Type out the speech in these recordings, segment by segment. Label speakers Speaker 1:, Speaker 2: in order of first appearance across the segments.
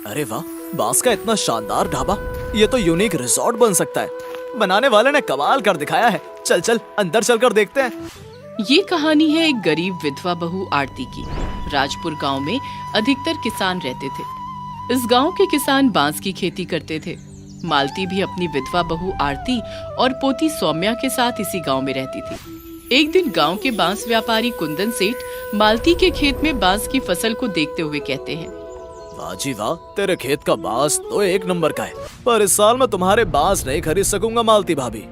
Speaker 1: अरे वाह, बांस का इतना शानदार ढाबा, ये तो यूनिक रिजॉर्ट बन सकता है। बनाने वाले ने कमाल कर दिखाया है। चल चल अंदर चलकर देखते हैं।
Speaker 2: ये कहानी है एक गरीब विधवा बहू आरती की। राजपुर गांव में अधिकतर किसान रहते थे। इस गांव के किसान बांस की खेती करते थे। मालती भी अपनी विधवा बहू आरती और पोती सौम्या के साथ इसी गांव में रहती थी। एक दिन गांव के बांस व्यापारी कुंदन सेठ मालती के खेत में बांस की फसल को देखते हुए कहते हैं,
Speaker 1: वाह जी वाह, तेरे खेत का बांस तो एक नंबर का है, पर इस साल मैं तुम्हारे बांस नहीं खरीद सकूंगा मालती भाभी।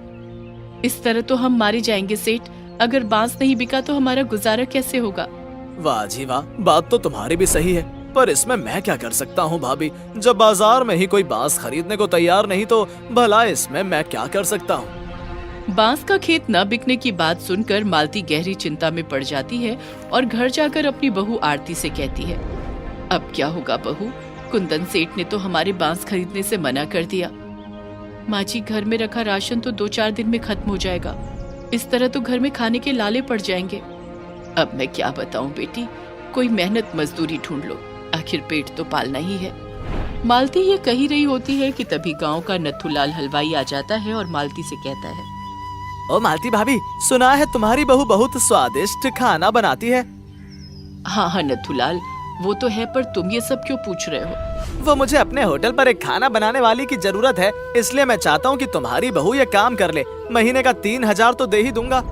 Speaker 2: इस तरह तो हम मारे जाएंगे सेठ। अगर बांस नहीं बिका तो हमारा गुजारा कैसे होगा?
Speaker 1: वाह जी वाह, बात तो तुम्हारी भी सही है, पर इसमें मैं क्या कर सकता हूँ भाभी। जब बाजार में ही कोई बांस खरीदने को तैयार नहीं तो भला इसमें मैं क्या कर सकता हूँ।
Speaker 2: बांस का खेत न बिकने की बात सुनकर मालती गहरी चिंता में पड़ जाती है और घर जाकर अपनी बहू आरती से कहती है, अब क्या होगा बहू? कुंदन सेठ ने तो हमारे बांस खरीदने से मना कर दिया। माँ जी, घर में रखा राशन तो 2-4 दिन में खत्म हो जाएगा। इस तरह तो घर में खाने के लाले पड़ जाएंगे। अब मैं क्या बताऊं बेटी, कोई मेहनत मजदूरी ढूंढ लो, आखिर पेट तो पालना ही है। मालती ये कही रही होती है कि तभी गांव का नथुलाल हलवाई आ जाता है और मालती से कहता है,
Speaker 1: ओ मालती भाभी, सुना है तुम्हारी बहू बहुत स्वादिष्ट खाना बनाती है।
Speaker 2: हाँ हाँ नथुलाल, वो तो है, पर तुम ये सब क्यों पूछ रहे हो?
Speaker 1: वो मुझे अपने होटल पर एक खाना बनाने वाली की जरूरत है, इसलिए मैं चाहता हूँ कि तुम्हारी बहू ये काम कर ले। महीने का 3,000 तो दे ही दूंगा।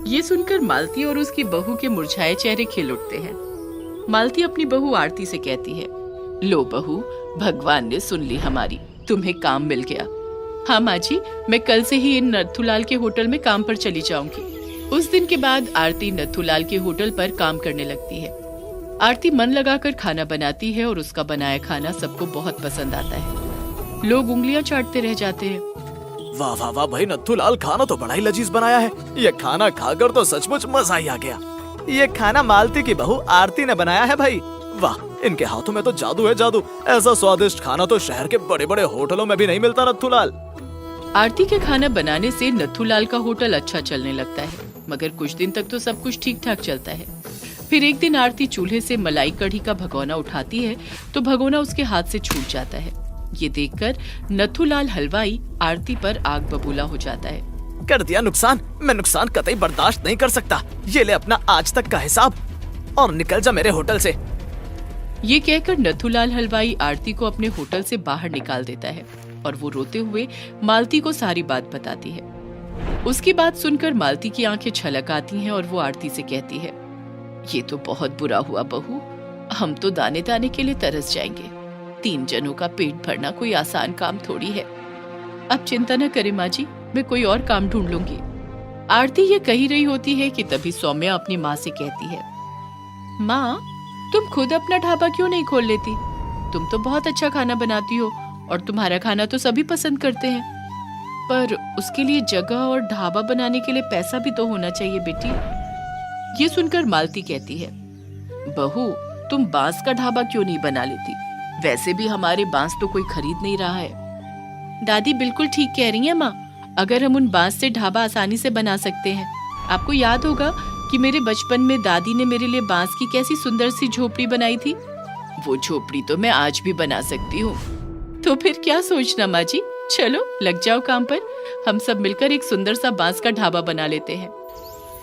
Speaker 2: ये सुनकर मालती और उसकी बहू के मुरझाए चेहरे खिल उठते हैं। मालती अपनी बहू आरती से कहती है, लो बहू, भगवान ने सुन ली हमारी, तुम्हें काम मिल गया। हाँ माँ जी, मैं कल से ही इन नथुलाल के होटल में काम पर चली जाऊंगी। उस दिन के बाद आरती नथुलाल के होटल पर काम करने लगती है। आरती मन लगाकर खाना बनाती है और उसका बनाया खाना सबको बहुत पसंद आता है। लोग उंगलियां चाटते रह जाते हैं।
Speaker 1: वाह वाह वाह भाई, नथुलाल खाना तो बड़ा ही लजीज बनाया है। ये खाना खाकर तो सचमुच मजा ही आ गया। ये खाना मालती की बहू आरती ने बनाया है भाई। वाह, इनके हाथों में तो जादू है जादू। ऐसा स्वादिष्ट खाना तो शहर के बड़े बड़े होटलों में भी नहीं मिलता नथुलाल।
Speaker 2: आरती के खाना बनाने से नथुलाल का होटल अच्छा चलने लगता है, मगर कुछ दिन तक तो सब कुछ ठीक ठाक चलता है। फिर एक दिन आरती चूल्हे से मलाई कढ़ी का भगोना उठाती है तो भगोना उसके हाथ से छूट जाता है। ये देखकर नथुलाल हलवाई आरती पर आग बबूला हो जाता है।
Speaker 1: कर दिया नुकसान, मैं नुकसान कतई बर्दाश्त नहीं कर सकता। ये ले अपना आज तक का हिसाब और निकल जा मेरे होटल से।
Speaker 2: ये कहकर नथुलाल हलवाई आरती को अपने होटल से बाहर निकाल देता है और वो रोते हुए मालती को सारी बात बताती है। उसकी बात सुनकर मालती की आंखें छलक आती हैं और वो आरती से कहती है, ये तो बहुत बुरा हुआ बहू, हम तो दाने दाने के लिए तरस जाएंगे। 3 जनों का पेट भरना कोई आसान काम थोड़ी है। अब चिंता न करे माँ जी, मैं कोई और काम ढूंढ लूंगी। आरती ये कही रही होती है कि तभी सौम्या अपनी माँ से कहती है, माँ, तुम खुद अपना ढाबा क्यों नहीं खोल लेती? तुम तो बहुत अच्छा खाना बनाती हो और तुम्हारा खाना तो सभी पसंद करते हैं, पर उसके लिए जगह और ढाबा बनाने के लिए पैसा भी तो होना चाहिए बेटी। ये सुनकर मालती कहती है, बहू, तुम बांस का ढाबा क्यों नहीं बना लेती? वैसे भी हमारे बांस तो कोई खरीद नहीं रहा है। दादी बिल्कुल ठीक कह रही हैं माँ, अगर हम उन बांस से ढाबा आसानी से बना सकते हैं। आपको याद होगा कि मेरे बचपन में दादी ने मेरे लिए बांस की कैसी सुंदर सी झोपड़ी बनाई थी। वो झोपड़ी तो मैं आज भी बना सकती हूँ। तो फिर क्या सोचना माँ जी, चलो लग जाओ काम पर। हम सब मिलकर एक सुंदर सा बांस का ढाबा बना लेते हैं।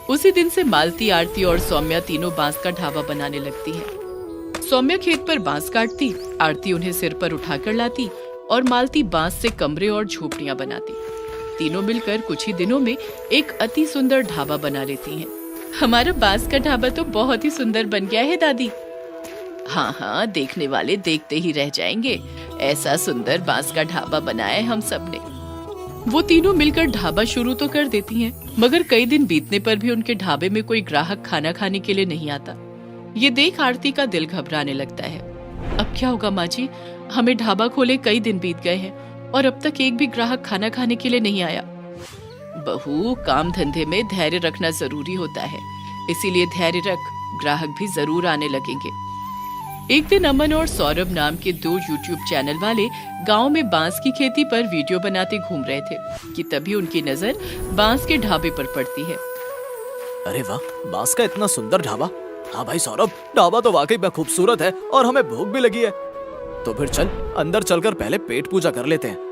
Speaker 2: उसी दिन से मालती, आरती और सौम्या तीनों बांस का ढाबा बनाने लगती है। सौम्या खेत पर बांस काटती, आरती उन्हें सिर पर उठाकर लाती और मालती बांस से कमरे और झोपड़ियां बनाती। तीनों मिलकर कुछ ही दिनों में एक अति सुंदर ढाबा बना लेती हैं। हमारा बांस का ढाबा तो बहुत ही सुंदर बन गया है दादी। हाँ हाँ, देखने वाले देखते ही रह जाएंगे। ऐसा सुंदर बांस का ढाबा बनाया है हम सब ने। वो तीनों मिलकर ढाबा शुरू तो कर देती हैं, मगर कई दिन बीतने पर भी उनके ढाबे में कोई ग्राहक खाना खाने के लिए नहीं आता। ये देख आरती का दिल घबराने लगता है। अब क्या होगा माँ जी, हमें ढाबा खोले कई दिन बीत गए हैं और अब तक एक भी ग्राहक खाना खाने के लिए नहीं आया। बहू, काम धंधे में धैर्य रखना जरूरी होता है, इसीलिए धैर्य रख, ग्राहक भी जरूर आने लगेंगे। एक दिन अमन और सौरभ नाम के 2 यूट्यूब चैनल वाले गांव में बांस की खेती पर वीडियो बनाते घूम रहे थे कि तभी उनकी नजर बांस के ढाबे पर पड़ती है।
Speaker 1: अरे वाह, बांस का इतना सुंदर ढाबा। हाँ भाई सौरभ, ढाबा तो वाकई में खूबसूरत है और हमें भूख भी लगी है। तो फिर चल अंदर चलकर पहले पेट पूजा कर लेते हैं।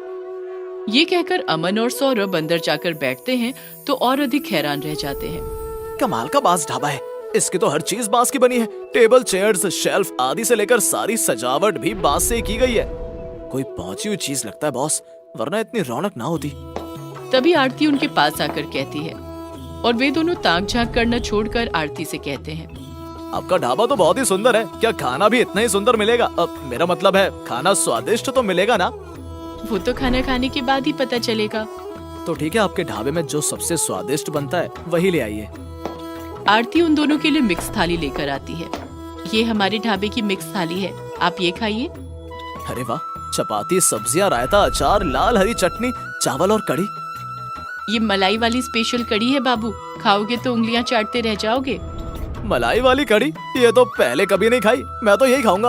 Speaker 2: ये कहकर अमन और सौरभ अंदर जाकर बैठते हैं तो और अधिक हैरान रह जाते हैं।
Speaker 1: कमाल का बांस ढाबा है, इसकी तो हर चीज बांस की बनी है। टेबल, चेयर्स, शेल्फ आदि से लेकर सारी सजावट भी बांस से की गई है। कोई पहुंची हुई चीज लगता है बॉस, वरना इतनी रौनक ना होती।
Speaker 2: तभी आरती उनके पास आकर कहती है और वे दोनों ताक झांक करना छोड़कर आरती से कहते हैं,
Speaker 1: आपका ढाबा तो बहुत ही सुंदर है, क्या खाना भी इतना ही सुंदर मिलेगा? अब मेरा मतलब है खाना स्वादिष्ट तो मिलेगा ना?
Speaker 2: वो तो खाना खाने के बाद ही पता चलेगा।
Speaker 1: तो ठीक है, आपके ढाबे में जो सबसे स्वादिष्ट बनता है वही ले आइए।
Speaker 2: आरती उन दोनों के लिए मिक्स थाली लेकर आती है। ये हमारे ढाबे की मिक्स थाली है, आप ये खाइए।
Speaker 1: अरे वाह, चपाती, सब्जियां, रायता, अचार, लाल हरी चटनी, चावल और कड़ी।
Speaker 2: ये मलाई वाली स्पेशल कड़ी है बाबू, खाओगे तो उंगलियां चाटते रह जाओगे।
Speaker 1: मलाई वाली कड़ी? ये तो पहले कभी नहीं खाई, मैं तो यही खाऊंगा।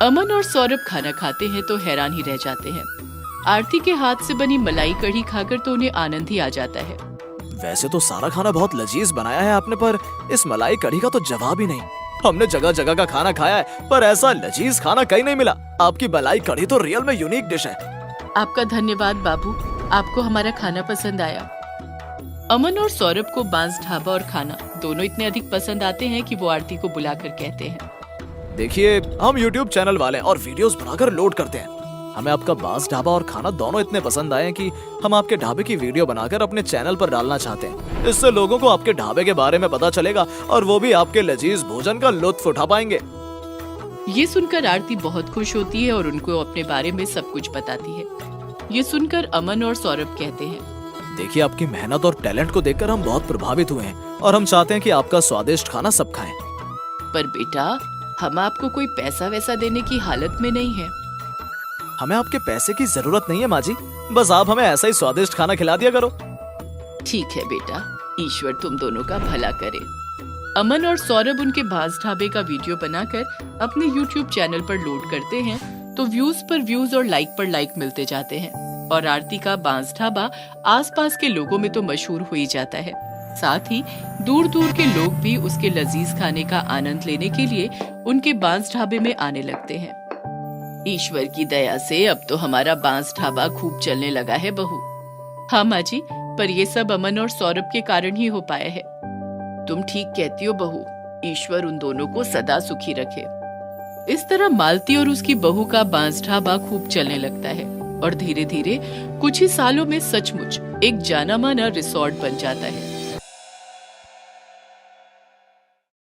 Speaker 2: अमन और सौरभ खाना खाते हैं तो हैरान ही रह जाते हैं। आरती के हाथ से बनी मलाई कड़ी खाकर तो उन्हें आनंद ही आ जाता है।
Speaker 1: वैसे तो सारा खाना बहुत लजीज बनाया है आपने, पर इस मलाई कड़ी का तो जवाब ही नहीं। हमने जगह जगह का खाना खाया है, पर ऐसा लजीज खाना कहीं नहीं मिला। आपकी मलाई कड़ी तो रियल में यूनिक डिश है।
Speaker 2: आपका धन्यवाद बाबू, आपको हमारा खाना पसंद आया। अमन और सौरभ को बांस ढाबा और खाना दोनों इतने अधिक पसंद आते हैं कि वो आरती को बुलाकर कहते हैं,
Speaker 1: देखिए हम YouTube चैनल वाले और वीडियोस बनाकर लोड करते हैं। हमें आपका बांस ढाबा और खाना दोनों इतने पसंद आए हैं कि हम आपके ढाबे की वीडियो बनाकर अपने चैनल पर डालना चाहते हैं। इससे लोगों को आपके ढाबे के बारे में पता चलेगा और वो भी आपके लजीज भोजन का लुत्फ उठा पाएंगे।
Speaker 2: ये सुनकर आरती बहुत खुश होती है और उनको अपने बारे में सब कुछ बताती है। ये सुनकर अमन और सौरभ कहते हैं,
Speaker 1: देखिए आपकी मेहनत और टैलेंट को देखकर हम बहुत प्रभावित हुए हैं और हम चाहते हैं कि आपका स्वादिष्ट खाना सब खाएं।
Speaker 2: पर बेटा, हम आपको कोई पैसा वैसा देने की हालत में नहीं है।
Speaker 1: हमें आपके पैसे की जरूरत नहीं है माँ जी, बस आप हमें ऐसा ही स्वादिष्ट खाना खिला दिया करो।
Speaker 2: ठीक है बेटा, ईश्वर तुम दोनों का भला करे। अमन और सौरभ उनके बांस ढाबे का वीडियो बनाकर अपने YouTube चैनल पर लोड करते हैं तो व्यूज पर व्यूज और लाइक पर लाइक मिलते जाते हैं और आरती का बांस ढाबा आसपास के लोगों में तो मशहूर हो ही जाता है। साथ ही दूर दूर के लोग भी उसके लजीज खाने का आनंद लेने के लिए उनके बांस ढाबे में आने लगते हैं। ईश्वर की दया से अब तो हमारा बांस ढाबा खूब चलने लगा है बहू। हाँ माँ जी, पर ये सब अमन और सौरभ के कारण ही हो पाया है। तुम ठीक कहती हो बहू, ईश्वर उन दोनों को सदा सुखी रखे। इस तरह मालती और उसकी बहू का बांस ढाबा खूब चलने लगता है और धीरे धीरे कुछ ही सालों में सचमुच एक जाना माना रिसोर्ट बन जाता है।